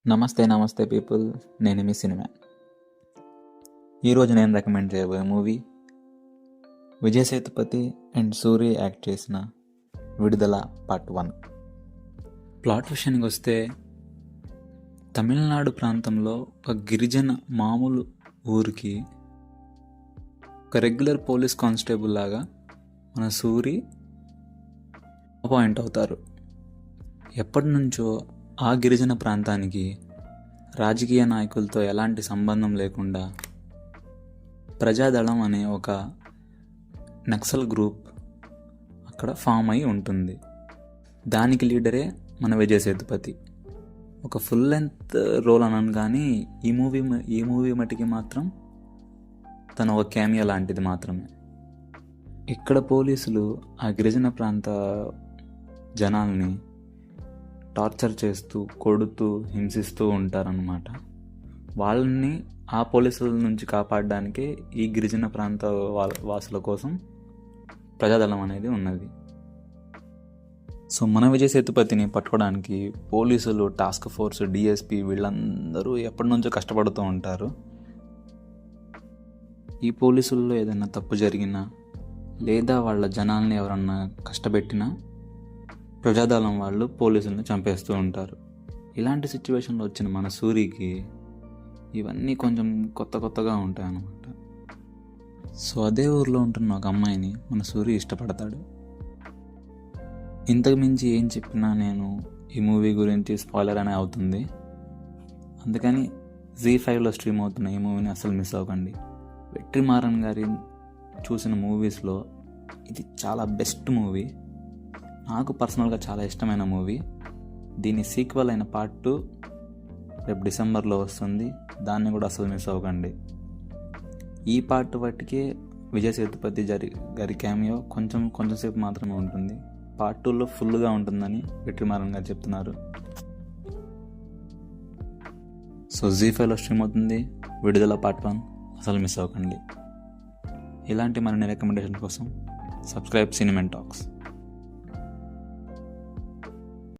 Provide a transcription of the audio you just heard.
నమస్తే పీపుల్, నేను మీ సినిమా. ఈరోజు నేను రికమెండ్ చేయబోయే movie Vijay Sethupathi and Suri act చేసిన విడుదల పార్ట్ 1. ప్లాట్ విషయానికి వస్తే, తమిళనాడు ప్రాంతంలో ఒక గిరిజన మామూలు ఊరికి ఒక రెగ్యులర్ పోలీస్ కానిస్టేబుల్ లాగా మన సూరి అపాయింట్ అవుతారు. ఎప్పటి నుంచో ఆ గిరిజన ప్రాంతానికి రాజకీయ నాయకులతో ఎలాంటి సంబంధం లేకుండా ప్రజాదళం అనే ఒక నక్సల్ గ్రూప్ అక్కడ ఫామ్ అయి ఉంటుంది. దానికి లీడరే మన విజయ్ సేతుపతి. ఒక ఫుల్ లెంత్ రోల్ అనను కానీ ఈ మూవీ మటుకి మాత్రం తను ఒక క్యామియో లాంటిది మాత్రమే. ఇక్కడ పోలీసులు ఆ గిరిజన ప్రాంత జనాల్ని టార్చర్ చేస్తూ, కొడుతూ, హింసిస్తూ ఉంటారన్నమాట. వాళ్ళని ఆ పోలీసుల నుంచి కాపాడడానికే ఈ గిరిజన ప్రాంత వాసుల కోసం ప్రజాదళం అనేది ఉన్నది. సో మన విజయ్ సేతుపతిని పట్టుకోవడానికి పోలీసులు, టాస్క్ ఫోర్స్, డిఎస్పి వీళ్ళందరూ ఎప్పటి నుంచో కష్టపడుతూ ఉంటారు. ఈ పోలీసుల్లో ఏదైనా తప్పు జరిగినా లేదా వాళ్ళ జనాల్ని ఎవరన్నా కష్టపెట్టినా ప్రజాదళం వాళ్ళు పోలీసులను చంపేస్తూ ఉంటారు. ఇలాంటి సిచ్యువేషన్లో వచ్చిన మన సూరికి ఇవన్నీ కొంచెం కొత్తగా ఉంటాయి అన్నమాట. సో అదే ఊర్లో ఉంటున్న ఒక అమ్మాయిని మన సూరి ఇష్టపడతాడు. ఇంతకు మించి ఏం చెప్పినా నేను ఈ మూవీ గురించి స్పాయిలర్ అనే అవుతుంది. అందుకని ZEE5లో స్ట్రీమ్ అవుతున్న ఈ మూవీని అసలు మిస్ అవ్వకండి. వెట్రిమారన్ గారి చూసిన మూవీస్లో ఇది చాలా బెస్ట్ మూవీ. నాకు పర్సనల్గా చాలా ఇష్టమైన మూవీ. దీని సీక్వెల్ అయిన పార్ట్ 2 రేపు డిసెంబర్లో వస్తుంది. దాన్ని కూడా అసలు మిస్ అవ్వకండి. ఈ పార్ట్ వాటికే విజయ్ సేతుపతి గారి క్యామియో కొంచెంసేపు మాత్రమే ఉంటుంది. పార్ట్ 2లో ఫుల్గా ఉంటుందని వెట్రిమారన్ గారు చెప్తున్నారు. సో ZEE5లో స్ట్రీమ్ అవుతుంది విడుదల పార్ట్ 1, అసలు మిస్ అవ్వకండి. ఇలాంటి మరిన్ని రికమెండేషన్ కోసం సబ్స్క్రైబ్ సినిమా టాక్స్.